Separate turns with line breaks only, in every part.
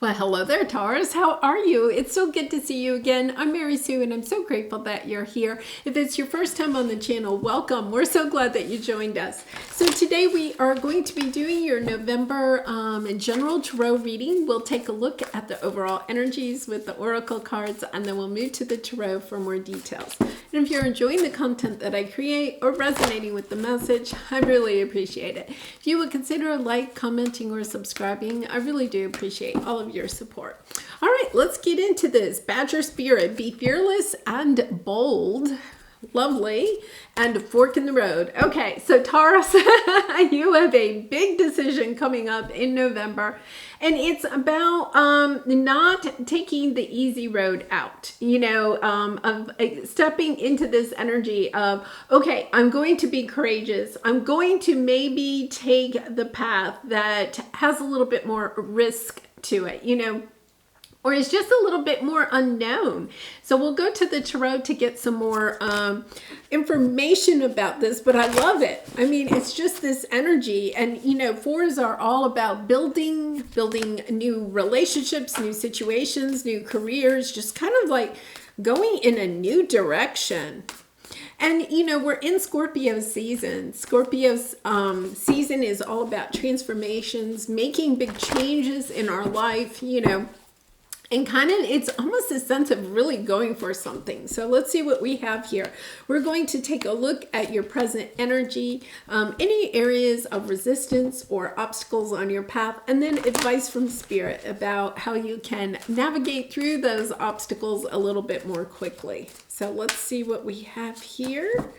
Well, hello there, Taurus. How are you? It's so good to see you again. I'm Mary Sue, and I'm so grateful that you're here. If it's your first time on the channel, welcome. We're so glad that you joined us. So today we are going to be doing your November general tarot reading. We'll take a look at the overall energies with the oracle cards, and then we'll move to the tarot for more details. And if you're enjoying the content that I create or resonating with the message, I really appreciate it. If you would consider like, commenting, or subscribing, I really do appreciate all of your support. All right, let's get into this. Badger Spirit, be fearless and bold. Lovely. And fork in the road. Okay, so Taurus, you have a big decision coming up in November, and it's about not taking the easy road out, of stepping into this energy of, okay, I'm going to be courageous. I'm going to maybe take the path that has a little bit more risk to it, or is just a little bit more unknown. So we'll go to the tarot to get some more information about this, but I love it. I mean, it's just this energy, and fours are all about building new relationships, new situations, new careers, just kind of like going in a new direction. And, we're in Scorpio season. Scorpio's season is all about transformations, making big changes in our life, and kind of, it's almost a sense of really going for something. So let's see what we have here. We're going to take a look at your present energy, any areas of resistance or obstacles on your path, and then advice from Spirit about how you can navigate through those obstacles a little bit more quickly. So let's see what we have here.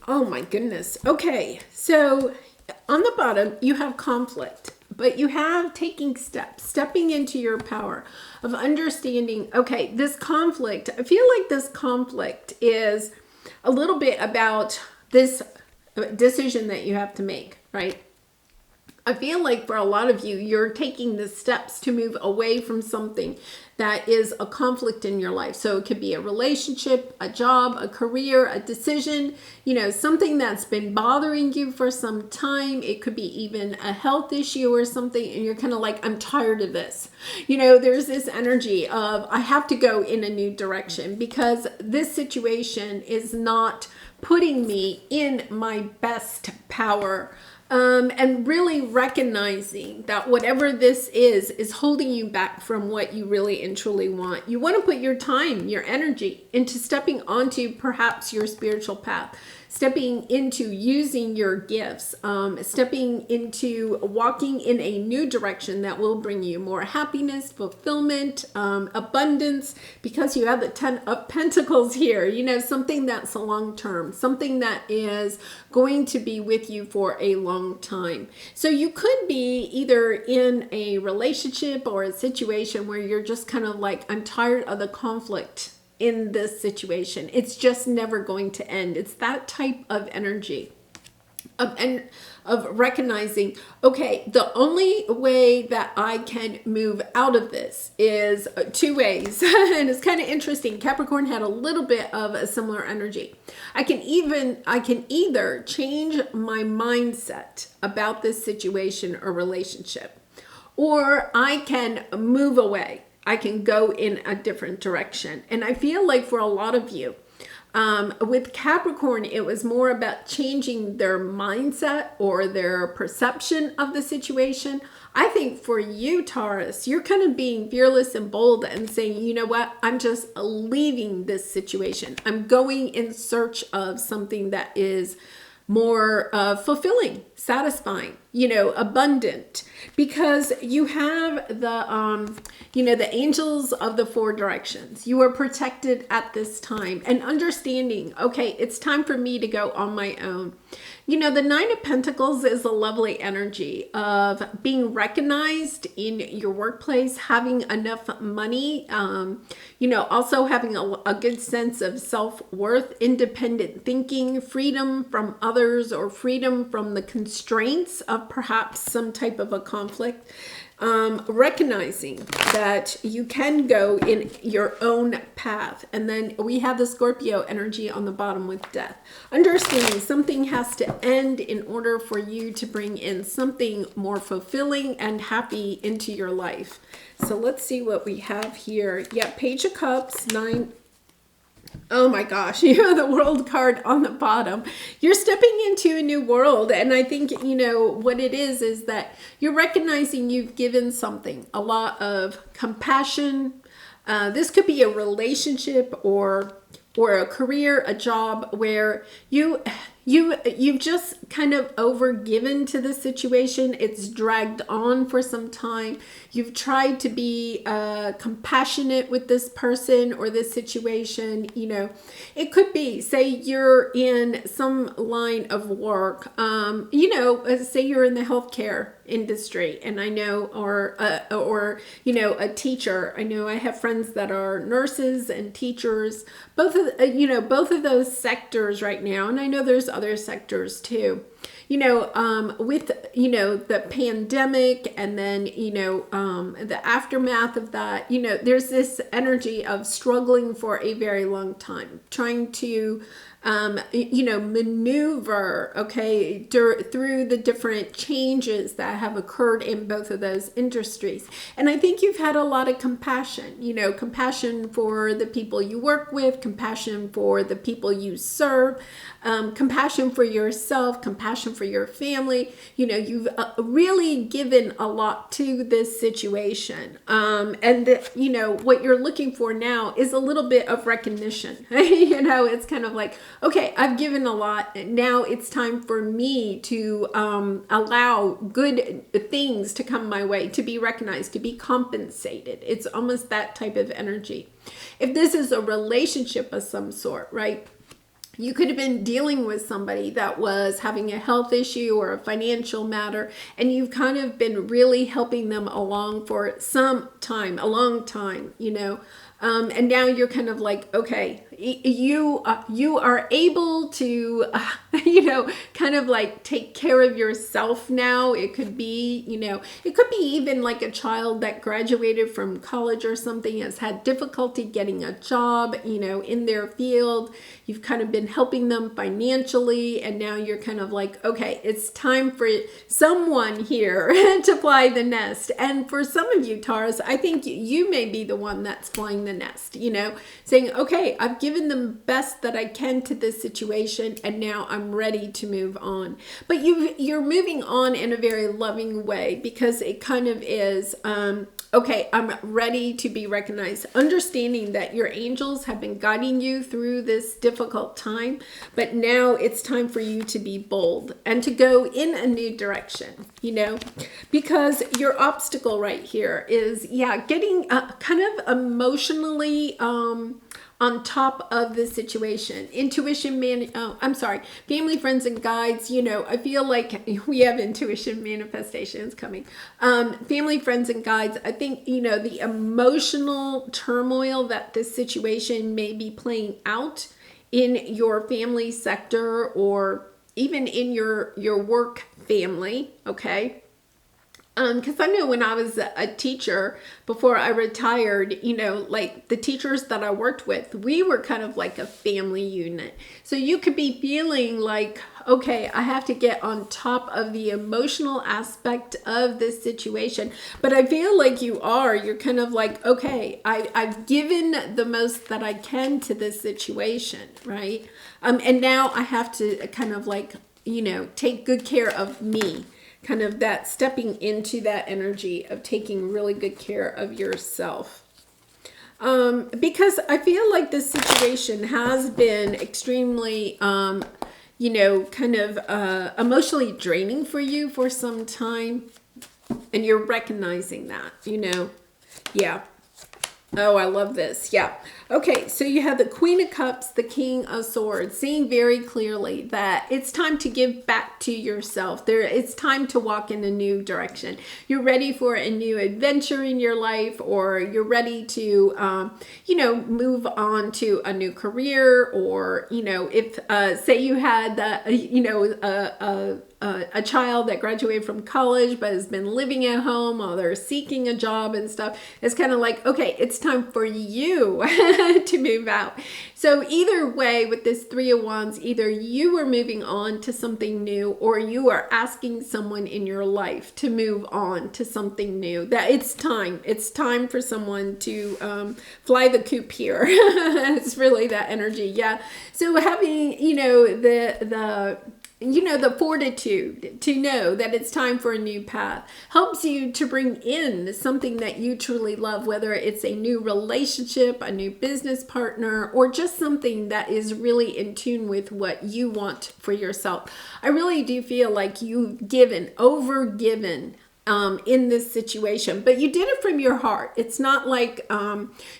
Oh my goodness. Okay, so on the bottom, you have conflict. But you have taking steps, stepping into your power of understanding, okay, this conflict, I feel like this conflict is a little bit about this decision that you have to make, right? I feel like for a lot of you, you're taking the steps to move away from something that is a conflict in your life. So it could be a relationship, a job, a career, a decision, something that's been bothering you for some time. It could be even a health issue or something, and you're kind of like, I'm tired of this. There's this energy of, I have to go in a new direction because this situation is not putting me in my best power. And really recognizing that whatever this is holding you back from what you really and truly want. You want to put your time, your energy into stepping onto perhaps your spiritual path, stepping into using your gifts, stepping into walking in a new direction that will bring you more happiness, fulfillment, abundance, because you have the 10 of Pentacles here, something that's a long term, something that is going to be with you for a long time. So you could be either in a relationship or a situation where you're just kind of like, I'm tired of the conflict in this situation. It's just never going to end. It's that type of energy of recognizing, okay, the only way that I can move out of this is two ways. And it's kind of interesting. Capricorn had a little bit of a similar energy. I can either change my mindset about this situation or relationship, or I can move away. I can go in a different direction. And I feel like for a lot of you, with Capricorn, it was more about changing their mindset or their perception of the situation. I think for you, Taurus, you're kind of being fearless and bold and saying, you know what, I'm just leaving this situation. I'm going in search of something that is more fulfilling, satisfying, abundant, because you have the angels of the four directions. You are protected at this time, and understanding, okay, it's time for me to go on my own. The Nine of Pentacles is a lovely energy of being recognized in your workplace, having enough money, also having a good sense of self-worth, independent thinking, freedom from others, or freedom from the constraints of perhaps some type of a conflict. recognizing that you can go in your own path. And then we have the Scorpio energy on the bottom with death. Understanding something has to end in order for you to bring in something more fulfilling and happy into your life. So let's see what we have here. Yeah, Page of Cups, 9. Oh my gosh, you have the World card on the bottom. You're stepping into a new world. And I think, what it is that you're recognizing you've given something, a lot of compassion. This could be a relationship or a career, a job where you've just kind of overgiven to the situation. It's dragged on for some time. You've tried to be compassionate with this person or this situation. It could be, say you're in some line of work, say you're in the healthcare industry, and I know, or a teacher. I know I have friends that are nurses and teachers, both of those sectors right now, and I know there's other sectors too. With the pandemic, and then the aftermath of that, there's this energy of struggling for a very long time, trying to maneuver, through the different changes that have occurred in both of those industries. And I think you've had a lot of compassion, compassion for the people you work with, compassion for the people you serve, compassion for yourself, compassion for your family. You've really given a lot to this situation. What you're looking for now is a little bit of recognition. It's kind of like, okay, I've given a lot. Now it's time for me to allow good things to come my way, to be recognized, to be compensated. It's almost that type of energy. If this is a relationship of some sort, right? You could have been dealing with somebody that was having a health issue or a financial matter, and you've kind of been really helping them along for some time, a long time, and now you're kind of like, okay, you are able to, kind of like take care of yourself now. It could be, even like a child that graduated from college or something, has had difficulty getting a job, in their field. You've kind of been helping them financially, and now you're kind of like, okay, it's time for someone here to fly the nest. And for some of you, Taurus, I think you may be the one that's flying the nest, saying, okay, I've given the best that I can to this situation, and now I'm ready to move on. But you're moving on in a very loving way, because it kind of is, okay, I'm ready to be recognized. Understanding that your angels have been guiding you through this difficult time, but now it's time for you to be bold and to go in a new direction, because your obstacle right here is, getting kind of emotionally on top of the situation. Family, friends, and guides. I feel like we have intuition manifestations coming. Family, friends, and guides. I think, the emotional turmoil that this situation may be playing out in your family sector, or even in your work family, okay? Because I know when I was a teacher, before I retired, like the teachers that I worked with, we were kind of like a family unit. So you could be feeling like, okay, I have to get on top of the emotional aspect of this situation. But I feel like you're kind of like, okay, I've given the most that I can to this situation, right? And now I have to kind of like, take good care of me. Kind of that stepping into that energy of taking really good care of yourself. Because I feel like this situation has been extremely, kind of emotionally draining for you for some time. And you're recognizing that, Yeah. Oh, I love this. Yeah. Okay, so you have the Queen of Cups, the King of Swords, seeing very clearly that it's time to give back to yourself. It's time to walk in a new direction. You're ready for a new adventure in your life, or you're ready to, move on to a new career, or, if, say you had, a child that graduated from college but has been living at home while they're seeking a job and stuff. It's kind of like, okay, it's time for you to move out. So either way, with this Three of Wands, either you are moving on to something new, or you are asking someone in your life to move on to something new. That it's time for someone to fly the coop here. It's really that energy. Yeah. So having, the fortitude to know that it's time for a new path helps you to bring in something that you truly love, whether it's a new relationship, a new business partner, or just something that is really in tune with what you want for yourself. I really do feel like you've overgiven in this situation, but you did it from your heart. It's not like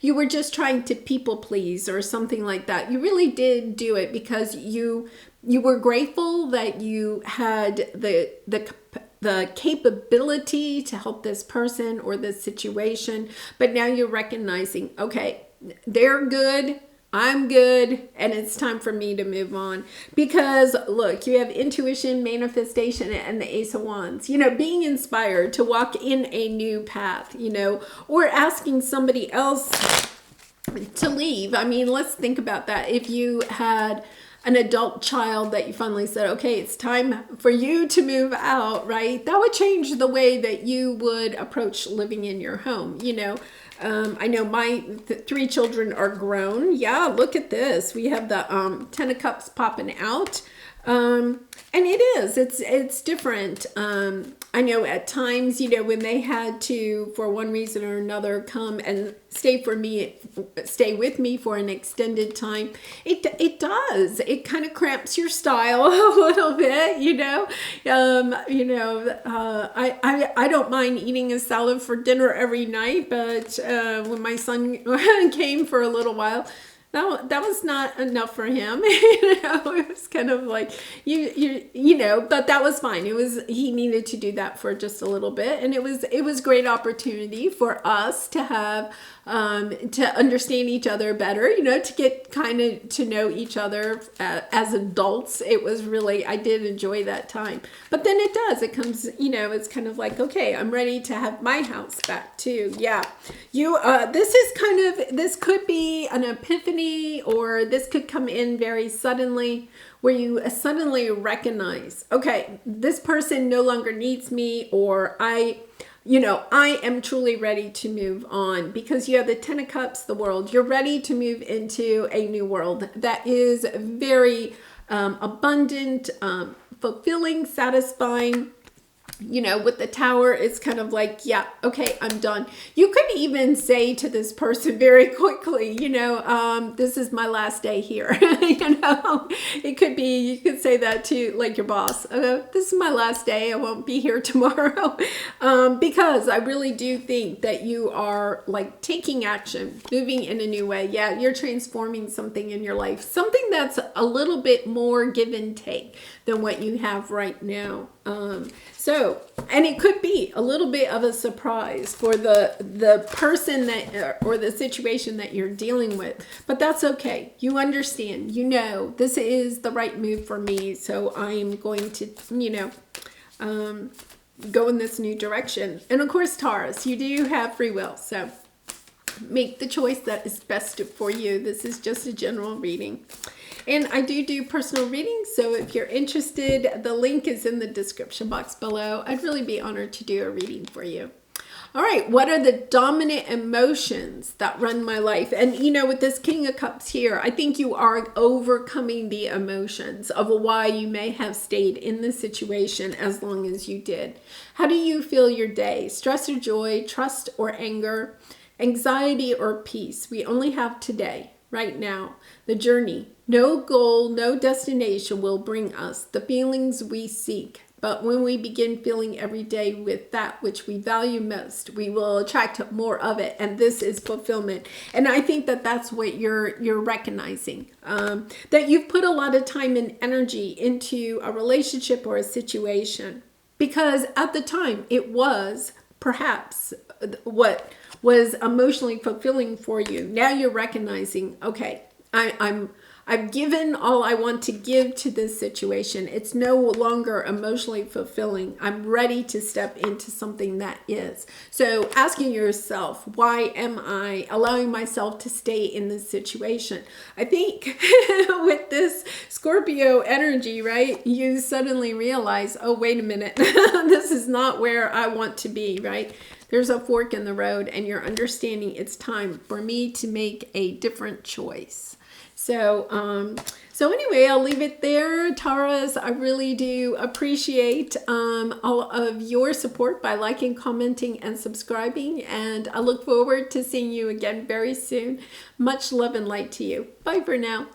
you were just trying to people please or something like that. You really did do it because you were grateful that you had the capability to help this person or this situation, but now you're recognizing, okay, they're good, I'm good, and it's time for me to move on. Because look, you have intuition, manifestation, and the Ace of Wands. Being inspired to walk in a new path, or asking somebody else to leave. I mean, let's think about that. If you had an adult child that you finally said, okay, it's time for you to move out, right? That would change the way that you would approach living in your home. I know my three children are grown. Yeah, look at this. We have the Ten of Cups popping out. And it's different. I know at times, when they had to, for one reason or another, come and stay with me for an extended time, it does. It kind of cramps your style a little bit, I don't mind eating a salad for dinner every night, but when my son came for a little while, that was not enough for him. It was kind of like, but that was fine. He needed to do that for just a little bit. And it was great opportunity for us to have, to understand each other better, to get kind of to know each other as adults. It was really, I did enjoy that time. But then it comes, it's kind of like, okay, I'm ready to have my house back too. Yeah. This could be an epiphany, or this could come in very suddenly, where you suddenly recognize, okay, this person no longer needs me, or I am truly ready to move on, because you have the Ten of Cups, the world. You're ready to move into a new world that is very abundant, fulfilling, satisfying. With the Tower, it's kind of like, yeah, okay, I'm done. You could even say to this person very quickly, this is my last day here. It could be, you could say that to like your boss. This is my last day. I won't be here tomorrow. Because I really do think that you are like taking action, moving in a new way. Yeah, you're transforming something in your life, something that's a little bit more give and take than what you have right now. And it could be a little bit of a surprise for the person or the situation that you're dealing with, but that's okay. You understand, this is the right move for me. So I'm going to, go in this new direction. And of course, Taurus, you do have free will. So make the choice that is best for you. This is just a general reading. And I do personal readings, so if you're interested, the link is in the description box below. I'd really be honored to do a reading for you. All right, what are the dominant emotions that run my life? And with this King of Cups here, I think you are overcoming the emotions of why you may have stayed in this situation as long as you did. How do you feel your day? Stress or joy, trust or anger, anxiety or peace? We only have today, right now, the journey. No goal, no destination will bring us the feelings we seek, But when we begin filling every day with that which we value most, we will attract more of it. And this is fulfillment. And I think that that's what you're recognizing. That you've put a lot of time and energy into a relationship or a situation. Because at the time, it was perhaps what was emotionally fulfilling for you. Now you're recognizing, okay, I've given all I want to give to this situation. It's no longer emotionally fulfilling. I'm ready to step into something that is. So asking yourself, why am I allowing myself to stay in this situation? I think with this Scorpio energy, right, you suddenly realize, oh, wait a minute, this is not where I want to be, right? There's a fork in the road, and you're understanding it's time for me to make a different choice. So anyway, I'll leave it there, Taurus. I really do appreciate all of your support by liking, commenting, and subscribing. And I look forward to seeing you again very soon. Much love and light to you. Bye for now.